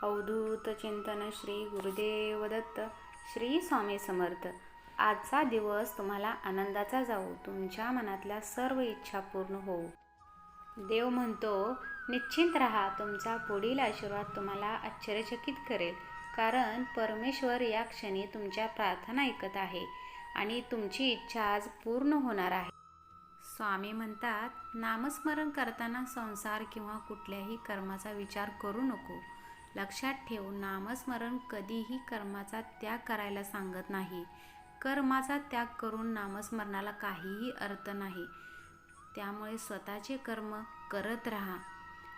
अवधूत चिंतन श्री गुरुदेव दत्त. श्री स्वामी समर्थ. आजचा दिवस तुम्हाला आनंदाचा जाऊ, तुमच्या मनातल्या सर्व इच्छा पूर्ण होऊ. देव म्हणतो, निश्चिंत राहा. तुमचा पुढील आशीर्वाद तुम्हाला आश्चर्यचकित करेल, कारण परमेश्वर या क्षणी तुमच्या प्रार्थना ऐकत आहे आणि तुमची इच्छा आज पूर्ण होणार आहे. स्वामी म्हणतात, नामस्मरण करताना संसार किंवा कुठल्याही कर्माचा विचार करू नको. लक्षात ठेव, नामस्मरण कधीही कर्माचा त्याग करायला सांगत नाही. कर्माचा त्याग करून नामस्मरणाला काहीही अर्थ नाही. त्यामुळे स्वतःचे कर्म करत राहा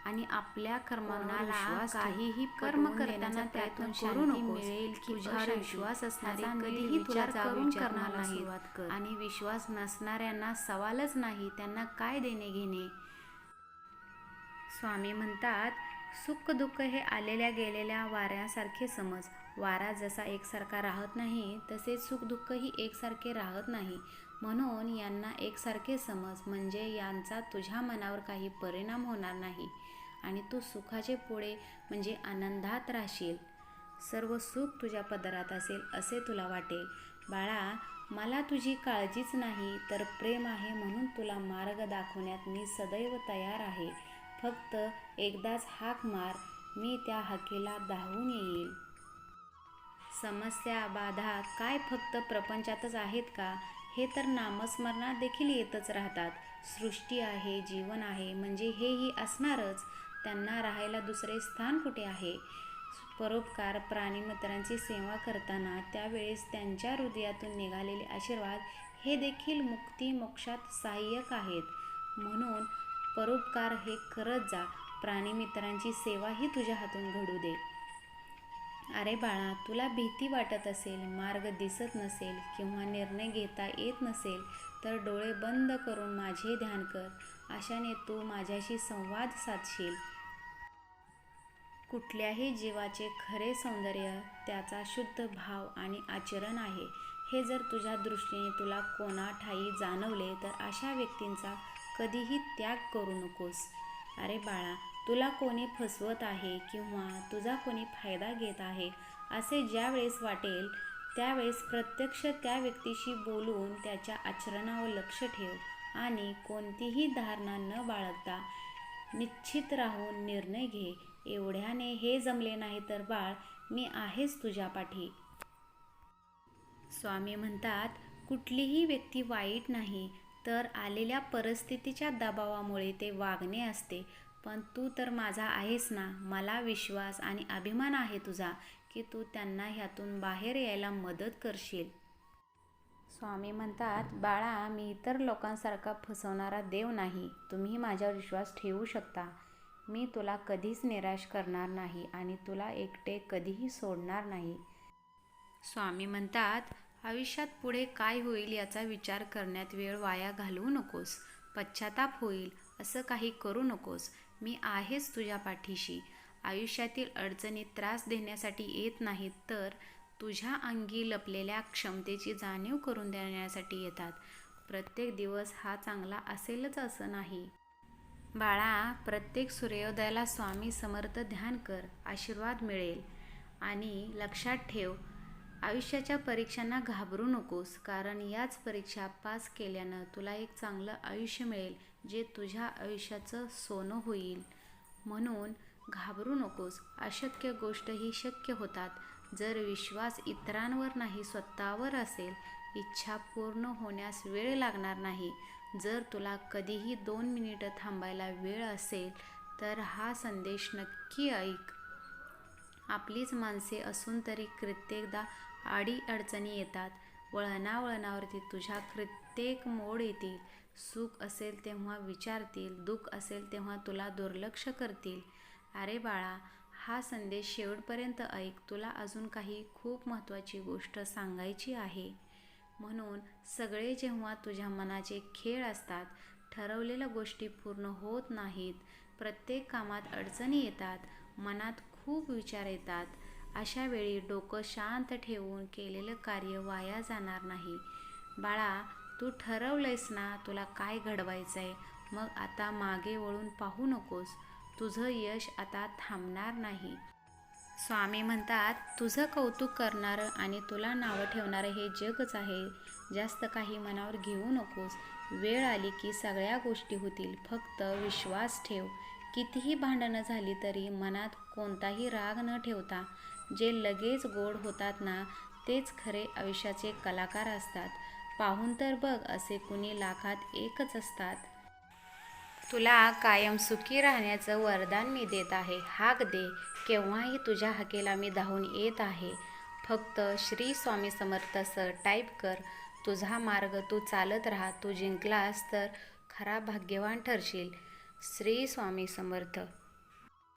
आणि आपल्या कर्माला काहीही कर्म करताना त्यातून शांती मिळेल की तुझ्यावर विश्वास असणारे कधीही तुला करून करणार नाही. आणि विश्वास नसणाऱ्यांना सवालच नाही, त्यांना काय देणे घेणे. स्वामी म्हणतात, सुख दुःख हे आलेल्या गेलेल्या वाऱ्यासारखे समज. वारा जसा एकसारखा राहत नाही, तसेच सुख दुःखही एकसारखे राहत नाही. म्हणून यांना एकसारखे समज, म्हणजे यांचा तुझ्या मनावर काही परिणाम होणार नाही आणि तू सुखाचे पुढे म्हणजे आनंदात राहशील. सर्व सुख तुझ्या पदरात असेल असे तुला वाटेल. बाळा, मला तुझी काळजीच नाही तर प्रेम आहे, म्हणून तुला मार्ग दाखवण्यात मी सदैव तयार आहे. फक्त एकदाच हाक मार, मी त्या हाकेला धावून येईल. समस्या बाधा काय फक्त प्रपंचातच आहेत का? हे तर नामस्मरणात देखील येतच राहतात. सृष्टी आहे, जीवन आहे, म्हणजे हेही असणारच. त्यांना राहायला दुसरे स्थान कुठे आहे? परोपकार, प्राणीमित्रांची सेवा करताना त्यावेळेस त्यांच्या हृदयातून निघालेले आशीर्वाद हे देखील मुक्ती मोक्षात सहाय्यक आहेत. म्हणून परोपकार हे करत जा. प्राणीमित्रांची सेवाही तुझ्या हातून घडू दे. अरे बाळा, तुला भीती वाटत असेल, मार्ग दिसत नसेल किंवा निर्णय घेता येत नसेल, तर डोळे बंद करून माझे ध्यान कर. अशाने तू माझ्याशी संवाद साधशील. कुठल्याही जीवाचे खरे सौंदर्य त्याचा शुद्ध भाव आणि आचरण आहे. हे जर तुझ्या दृष्टीने तुला कोणाठायी जाणवले, तर अशा व्यक्तींचा कधीही त्याग करू नकोस. अरे बाळा, तुला कोणी फसवत आहे किंवा तुझा कोणी फायदा घेत आहे असे ज्यावेळेस वाटेल, त्यावेळेस प्रत्यक्ष त्या व्यक्तीशी बोलून त्याच्या आचरणावर लक्ष ठेव आणि कोणतीही धारणा न बाळगता निश्चित राहून निर्णय घे. एवढ्याने हे जमले नाही तर बाळ, मी आहेच तुझ्या पाठी. स्वामी म्हणतात, कुठलीही व्यक्ती वाईट नाही, तर आलेल्या परिस्थितीच्या दबावामुळे ते वागणे असते. पण तू तर माझा आहेस ना. मला विश्वास आणि अभिमान आहे तुझा की तू त्यांना ह्यातून बाहेर यायला मदत करशील. स्वामी म्हणतात, बाळा, मी इतर लोकांसारखा फसवणारा देव नाही. तुम्ही माझ्यावर विश्वास ठेवू शकता. मी तुला कधीच निराश करणार नाही आणि तुला एकटे कधीही सोडणार नाही. स्वामी म्हणतात, आयुष्यात पुढे काय होईल याचा विचार करण्यात वेळ वाया घालवू नकोस. पश्चाताप होईल असं काही करू नकोस. मी आहेच तुझ्या पाठीशी. आयुष्यातील अडचणी त्रास देण्यासाठी येत नाहीत, तर तुझ्या अंगी लपलेल्या क्षमतेची जाणीव करून देण्यासाठी येतात. प्रत्येक दिवस हा चांगला असेलच असं नाही. बाळा, प्रत्येक सूर्योदयाला स्वामी समर्थ ध्यान कर, आशीर्वाद मिळेल. आणि लक्षात ठेव, आयुष्याच्या परीक्षांना घाबरू नकोस, कारण याच परीक्षा पास केल्यानं तुला एक चांगलं आयुष्य मिळेल, जे तुझ्या आयुष्याचं सोनं होईल. म्हणून घाबरू नकोस. अशक्य गोष्टही शक्य होतात, जर विश्वास इतरांवर नाही स्वतःवर असेल. इच्छा पूर्ण होण्यास वेळ लागणार नाही. जर तुला कधीही 2 मिनिटं थांबायला वेळ असेल, तर हा संदेश नक्की ऐक. आपलीच माणसे असून तरी कित्येकदा अडीअडचणी येतात. वळणावळणावरती तुझ्या कित्येक मोड येतील. सुख असेल तेव्हा विचारतील, दुःख असेल तेव्हा तुला दुर्लक्ष करतील. अरे बाळा, हा संदेश शेवटपर्यंत ऐक. तुला अजून काही खूप महत्त्वाची गोष्ट सांगायची आहे. म्हणून सगळे जेव्हा तुझ्या मनाचे खेळ असतात, ठरवलेल्या गोष्टी पूर्ण होत नाहीत, प्रत्येक कामात अडचणी येतात, मनात खूप विचार येतात, अशा वेळी डोकं शांत ठेवून केलेलं कार्य वाया जाणार नाही. बाळा, तू ठरवलंयस ना तुला काय घडवायचं आहे, मग आता मागे वळून पाहू नकोस. तुझं यश आता थांबणार नाही. स्वामी म्हणतात, तुझं कौतुक करणारं आणि तुला नावं ठेवणारं हे जगच आहे. जास्त काही मनावर घेऊ नकोस. वेळ आली की सगळ्या गोष्टी होतील. फक्त विश्वास ठेव. कितीही भांडणं झाली तरी मनात कोणताही राग न ठेवता जे लगेच गोड होतात ना, तेच खरे आयुष्याचे कलाकार असतात. पाहून तर बघ, असे कुणी लाखात एकच असतात. तुला कायम सुखी राहण्याचं वरदान मी देत आहे. हाक दे, केव्हाही तुझ्या हाकेला मी धावून येत आहे. फक्त श्री स्वामी समर्थ असं टाईप कर. तुझा मार्ग तू चालत राहा. तू जिंकलास तर खरा भाग्यवान ठरशील. श्री स्वामी समर्थ.